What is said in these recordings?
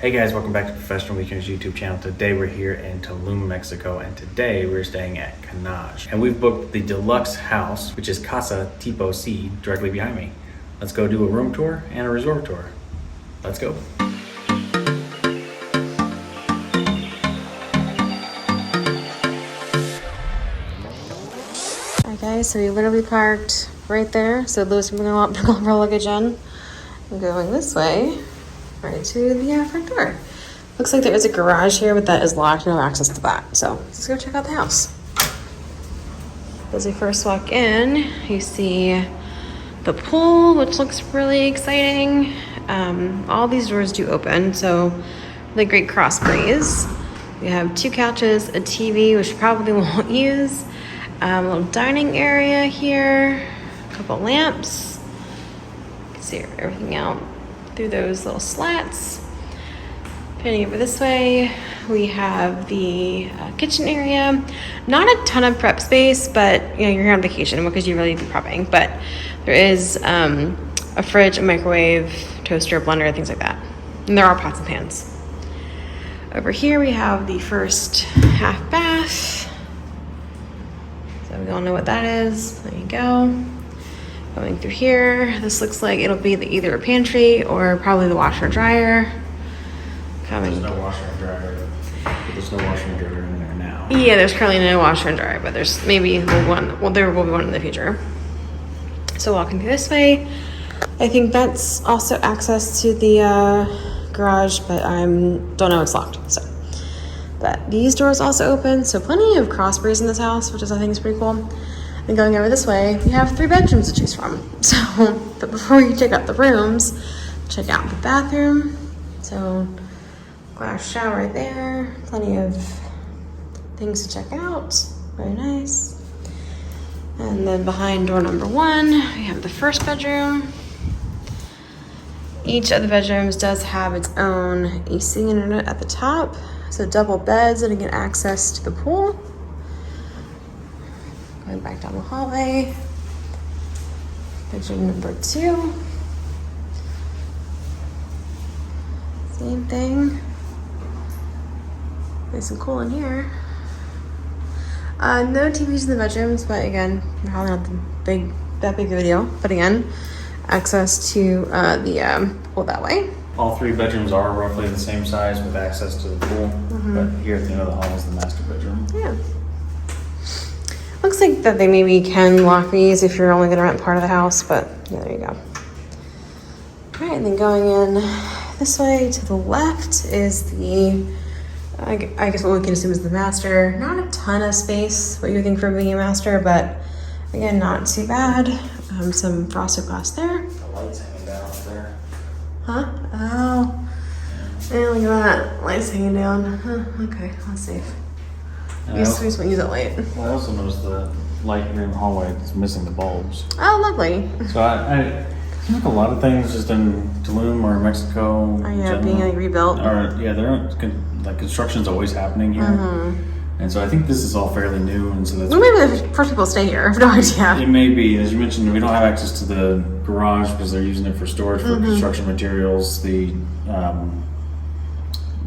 Hey guys, welcome back to Professional Weekends YouTube channel. Today we're here in Tulum, Mexico, and today we're staying at Knaj. And we've booked the deluxe house, which is Casa Tipo C, directly behind me. Let's go do a room tour and a resort tour. Let's go. Alright guys, so we literally parked right there. So those are going to go up to grab our luggage in. I'm going this way. Right to the front door. Looks like there is a garage here, but that is locked. No access to that. So let's go check out the house. As we first walk in, you see the pool, which looks really exciting. All these doors do open, so really great cross breeze. We have 2 couches, a TV, which we probably won't use. A little dining area here, a couple lamps. You can see everything out through those little slats. Panning over this way, we have the kitchen area. Not a ton of prep space, but you know, you're here on vacation, what could you really be prepping? But there is a fridge, a microwave, toaster, blender, things like that. And there are pots and pans. Over here we have the first half bath. So we all know what that is. There you go. Going through here, this looks like it'll be either a pantry or probably the washer and dryer. There's no washer and dryer. There's no washer and dryer in there now. Yeah, there's currently no washer and dryer, but there's maybe one. Well, there will be one in the future. So walking through this way, I think that's also access to the garage, but I don't know, it's locked. So, but these doors also open, so plenty of cross breeze in this house, which I think is pretty cool. And going over this way, we have 3 bedrooms to choose from. So, but before you check out the rooms, check out the bathroom. So, glass shower right there. Plenty of things to check out. Very nice. And then behind door number 1, we have the first bedroom. Each of the bedrooms does have its own AC and internet at the top. So double beds and get access to the pool. Going back down the hallway. Bedroom number 2. Same thing. Nice and cool in here. No TVs in the bedrooms, but again, probably not that big of a deal. But again, access to the pool that way. All 3 bedrooms are roughly the same size with access to the pool. But here at the end of the hall is the master bedroom. Yeah. Looks like that they maybe can lock these if you're only going to rent part of the house, but yeah, there you go. All right, and then going in this way to the left is the, I guess what we can assume is the master. Not a ton of space, what you would think for being a master, but again, not too bad. Some frosted glass there. The lights hanging down up there. Huh? Oh. Yeah, look at that. Lights hanging down. Huh, okay, that's safe. We just won't use that light. Well, I also noticed the light here in the hallway is missing the bulbs. Oh, lovely. So I think a lot of things just in Tulum or Mexico. Oh yeah, being like rebuilt. Or yeah, like construction's always happening here, and so I think this is all fairly new, and so that's. Well, maybe the first people stay here. I have no idea. It may be, as you mentioned, we don't have access to the garage because they're using it for storage for construction materials.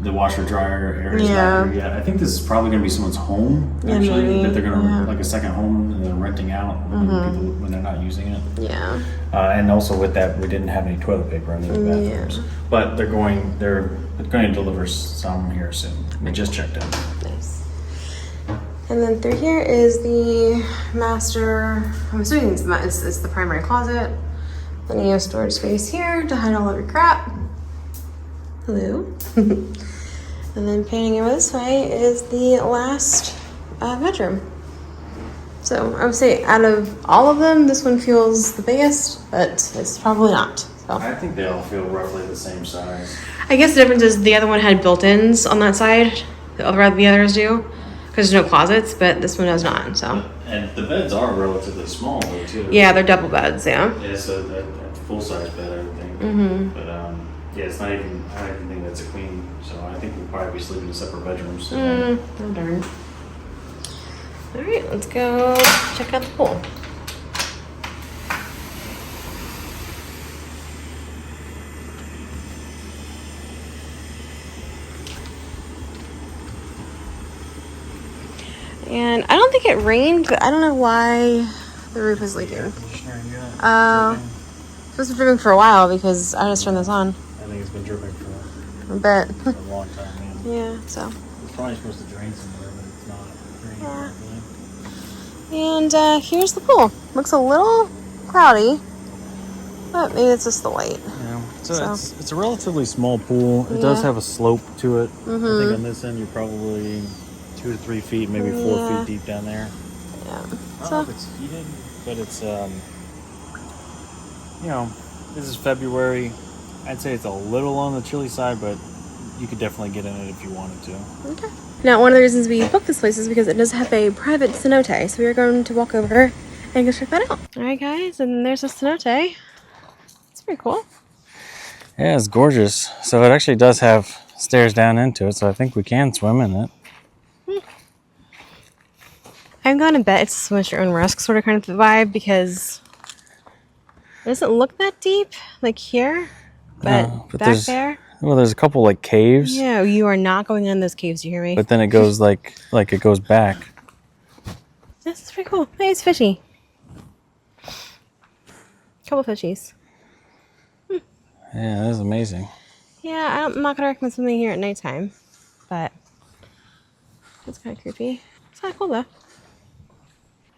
The washer dryer area is not here yet. I think this is probably going to be someone's home, actually, that they're going to like a second home and they're renting out when they're not using it. Yeah. And also with that, we didn't have any toilet paper in the bathrooms, but they're going to deliver some here soon. We just checked out. Nice. And then through here is the master. I'm assuming it's the primary closet. Plenty of storage space here to hide all of your crap. Hello. And then painting over this way is the last bedroom. So I would say out of all of them, this one feels the biggest, but it's probably not. So I think they all feel roughly the same size. I guess the difference is the other one had built-ins on that side. The others do, because there's no closets, but this one does not. So. And the beds are relatively small though too. Yeah, they're double beds. Yeah. Yeah, it's a full-size bed, I would think. But yeah, it's not even. I don't even think that's a queen. So I think we'll probably be sleeping in separate bedrooms. Oh darn. All right, let's go check out the pool. And I don't think it rained, but I don't know why the roof is leaking. It's supposed to be dripping for a while because I just turned this on. I think it's been dripping for a bit. a long time. Yeah, so. It's probably supposed to drain somewhere, but it's not Yeah. draining. And here's the pool. Looks a little cloudy, but maybe it's just the light. Yeah. So it's a relatively small pool. It does have a slope to it. I think on this end you're probably 2 to 3 feet, maybe 4 feet deep down there. Yeah. I don't know if it's heated, but it's you know, this is February. I'd say it's a little on the chilly side, but you could definitely get in it if you wanted to. Okay. Now, one of the reasons we booked this place is because it does have a private cenote, so we are going to walk over and go check that out. All right, guys, and there's a cenote. It's pretty cool. Yeah, it's gorgeous. So it actually does have stairs down into it, so I think we can swim in it. I'm going to bet it's a swim at your own risk sort of kind of vibe because it doesn't look that deep, like here, but back there. Well, there's a couple like caves. Yeah, you are not going in those caves, you hear me? But then it goes like it goes back. This is pretty cool. Hey, it's fishy. Couple fishies. Yeah, that is amazing. Yeah, I'm not going to recommend swimming here at nighttime, but it's kind of creepy. It's kind of cool, though.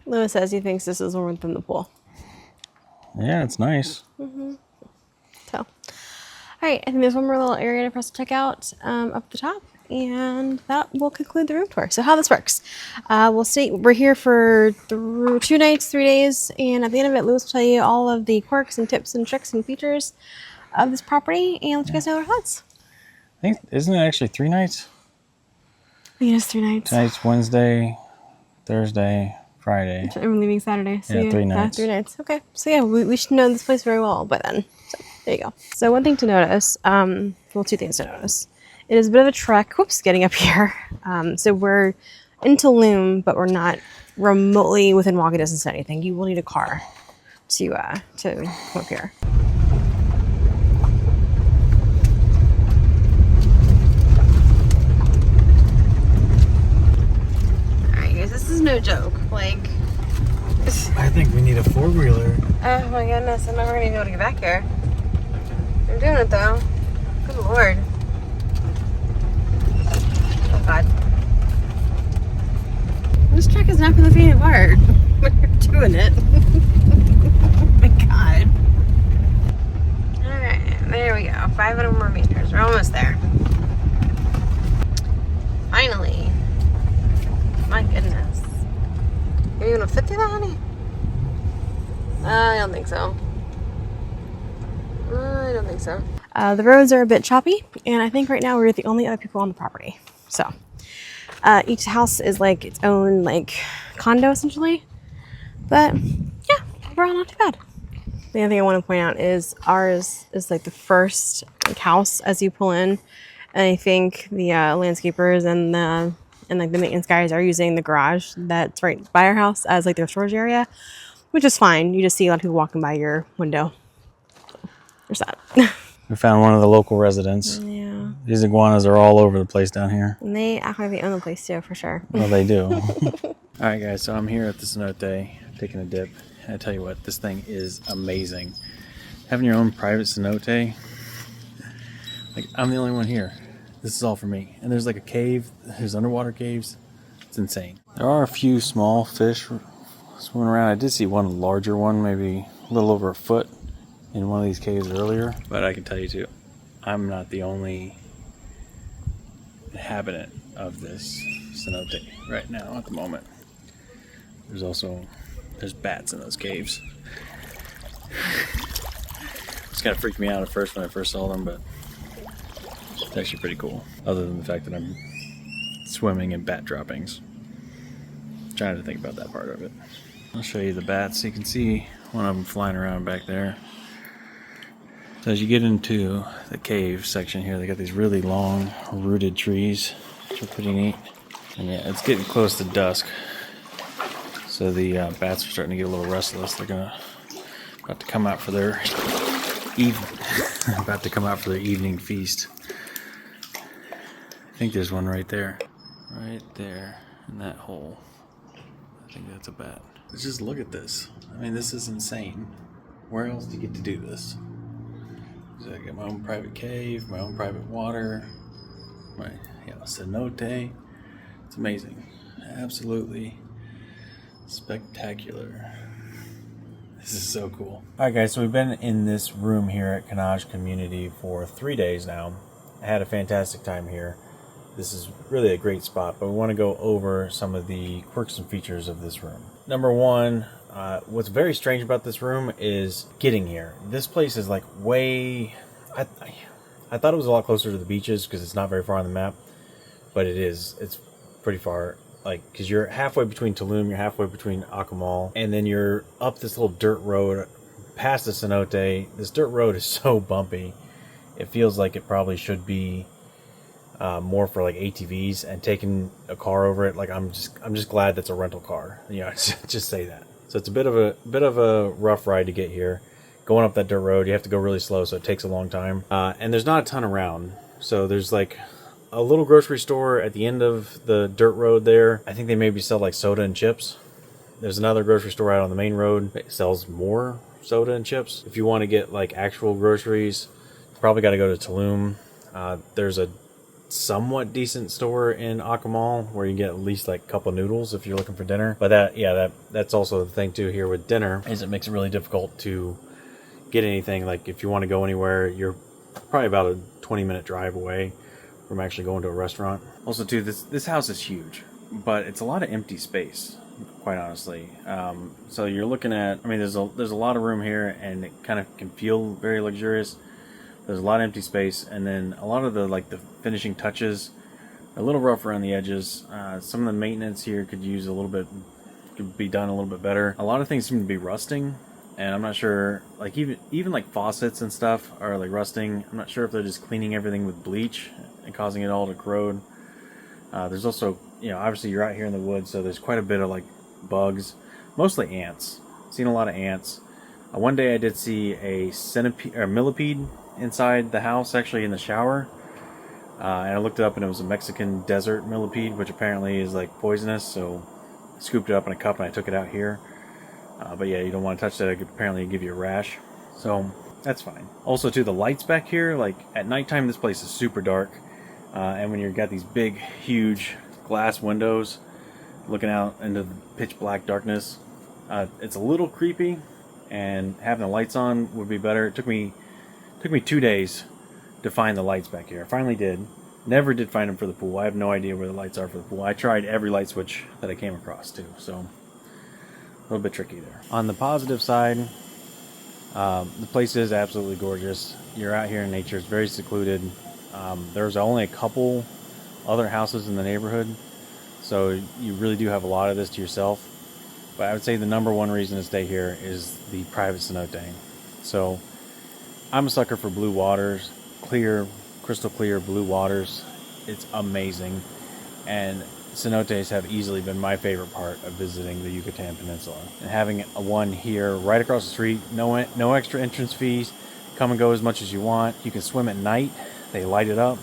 Lewis says he thinks this is warmer than the pool. Yeah, it's nice. So, all right, I think there's one more little area for us to check out up the top, and that will conclude the room tour. So how this works, we're here for 2 nights, 3 days, and at the end of it, Lewis will tell you all of the quirks and tips and tricks and features of this property, and let you guys know our thoughts. I think, isn't it actually 3 nights? I think it is 3 nights. Tonight's Wednesday, Thursday, Friday. So I'm leaving Saturday. So yeah, 3 nights. 3 nights. Okay. So yeah, we should know this place very well by then. So there you go. So one thing to notice, well, 2 things to notice. It is a bit of a trek. Whoops, getting up here. So we're in Tulum, but we're not remotely within walking distance to anything. You will need a car to come up here. This is no joke. Like, I think we need a 4-wheeler. Oh my goodness, I'm never gonna be able to get back here. I'm doing it though. Good lord. Oh god. This truck is not for the faint of heart. We're doing it. Oh my god. Alright, there we go. 500 more meters. We're almost there. Finally. My goodness. Are you gonna fit through that, honey? I don't think so. I don't think so. The roads are a bit choppy, and I think right now we're the only other people on the property. So, each house is like its own like condo essentially. But yeah, overall not too bad. The other thing I want to point out is ours is like the first like house as you pull in, and I think the landscapers and like the maintenance guys are using the garage that's right by our house as like their storage area, which is fine. You just see a lot of people walking by your window. There's that. We found one of the local residents. Yeah. These iguanas are all over the place down here. And they act like they own the place too, for sure. Well, they do. All right, guys, so I'm here at the Cenote, taking a dip. And I tell you what, this thing is amazing. Having your own private cenote, like, I'm the only one here. This is all for me. And there's like a cave, there's underwater caves. It's insane. There are a few small fish swimming around. I did see one larger one, maybe a little over a foot in one of these caves earlier. But I can tell you too, I'm not the only inhabitant of this cenote right now at the moment. There's bats in those caves. It's kind of freaked me out at first when I first saw them, but it's actually pretty cool. Other than the fact that I'm swimming in bat droppings. Trying to think about that part of it. I'll show you the bats. You can see one of them flying around back there. So as you get into the cave section here, they got these really long rooted trees, which are pretty neat. And yeah, it's getting close to dusk. So the bats are starting to get a little restless. They're about to come out for their evening feast. I think there's one right there in that hole. think that's a bet. Let's just look at this. I mean, this is insane. Where else do you get to do this? So I got my own private cave, my own private water, my cenote. It's amazing. Absolutely spectacular. This is so cool. Alright guys, so we've been in this room here at Knaj Community for 3 days now. I had a fantastic time here. This is really a great spot, but we want to go over some of the quirks and features of this room. Number one, what's very strange about this room is getting here. This place is like way... I thought it was a lot closer to the beaches because it's not very far on the map, but it is. It's pretty far. Like, because you're halfway between Tulum, you're halfway between Akumal, and then you're up this little dirt road past the Cenote. This dirt road is so bumpy. It feels like it probably should be more for like ATVs, and taking a car over it. Like, I'm just glad that's a rental car. You know, just say that. So it's a bit of a rough ride to get here. Going up that dirt road, you have to go really slow, so it takes a long time. And there's not a ton around. So there's like a little grocery store at the end of the dirt road there. I think they maybe sell like soda and chips. There's another grocery store out on the main road that sells more soda and chips. If you want to get like actual groceries, you probably got to go to Tulum. There's a somewhat decent store in Akumal where you get at least like a couple noodles if you're looking for dinner. But that's also the thing too here with dinner, is it makes it really difficult to get anything. Like if you want to go anywhere, you're probably about a 20-minute drive away from actually going to a restaurant. Also too, this house is huge, but it's a lot of empty space, quite honestly. So you're looking at, I mean, there's a lot of room here, and it kind of can feel very luxurious. There's a lot of empty space, and then a lot of the finishing touches are a little rough around the edges. Some of the maintenance here could be done a little bit better. A lot of things seem to be rusting, and I'm not sure, like even like faucets and stuff are like rusting. I'm not sure if they're just cleaning everything with bleach and causing it all to corrode. There's also, obviously you're out here in the woods, so there's quite a bit of like bugs, mostly ants. Seen a lot of ants. One day I did see a centipede or millipede inside the house, actually in the shower. And I looked it up, and it was a Mexican desert millipede, which apparently is like poisonous. So I scooped it up in a cup and I took it out here. But yeah, you don't want to touch that. It could apparently give you a rash. So that's fine. Also too, the lights back here, like at nighttime, this place is super dark. And when you've got these big, huge glass windows looking out into the pitch black darkness, it's a little creepy, and having the lights on would be better. It took me 2 days to find the lights back here. I finally did. Never did find them for the pool. I have no idea where the lights are for the pool. I tried every light switch that I came across too, so a little bit tricky there. On the positive side, the place is absolutely gorgeous. You're out here in nature. It's very secluded. There's only a couple other houses in the neighborhood, so you really do have a lot of this to yourself. But I would say the number one reason to stay here is the private cenote. So I'm a sucker for blue waters, clear, crystal clear blue waters. It's amazing. And cenotes have easily been my favorite part of visiting the Yucatan Peninsula. And having one here right across the street, no extra entrance fees, come and go as much as you want. You can swim at night. They light it up.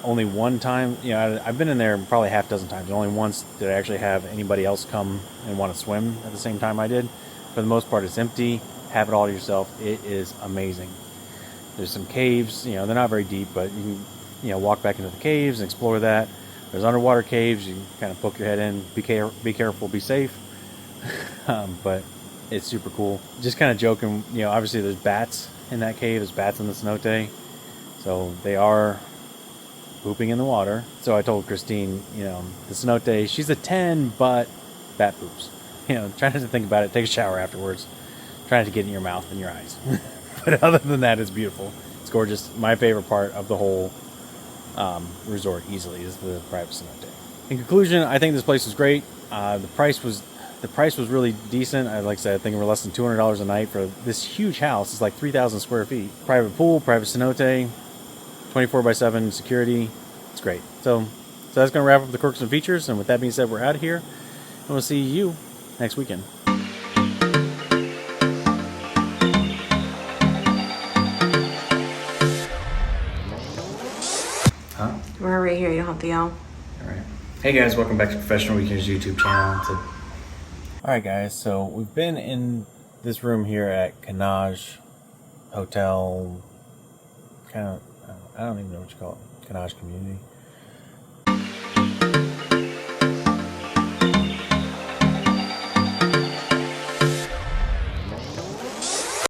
Only one time, I've been in there probably half a dozen times. Only once did I actually have anybody else come and want to swim at the same time I did. For the most part, it's empty. Have it all to yourself. It is amazing. There's some caves, they're not very deep, but you can, walk back into the caves and explore that. There's underwater caves. You can kind of poke your head in. Be careful, be safe. But it's super cool. Just kind of joking, obviously there's bats in that cave. There's bats in the cenote. So they are pooping in the water. So I told Christine, the cenote, she's a 10, but bat poops. Try not to think about it. Take a shower afterwards. Try not to get in your mouth and your eyes. But other than that, it's beautiful. It's gorgeous. My favorite part of the whole resort easily is the private cenote. In conclusion, I think this place was great. The price was really decent. Like I said, I think we're less than $200 a night for this huge house. It's like 3,000 square feet. Private pool, private cenote, 24/7 security. It's great. So that's going to wrap up the quirks and features. And with that being said, we're out of here. And we'll see you next weekend. We're right here. You don't have to yell. All right. Hey guys, welcome back to Professional Weekends YouTube channel. Alright guys, so we've been in this room here at Knaj Hotel, kind of, I don't even know what you call it, Knaj Community.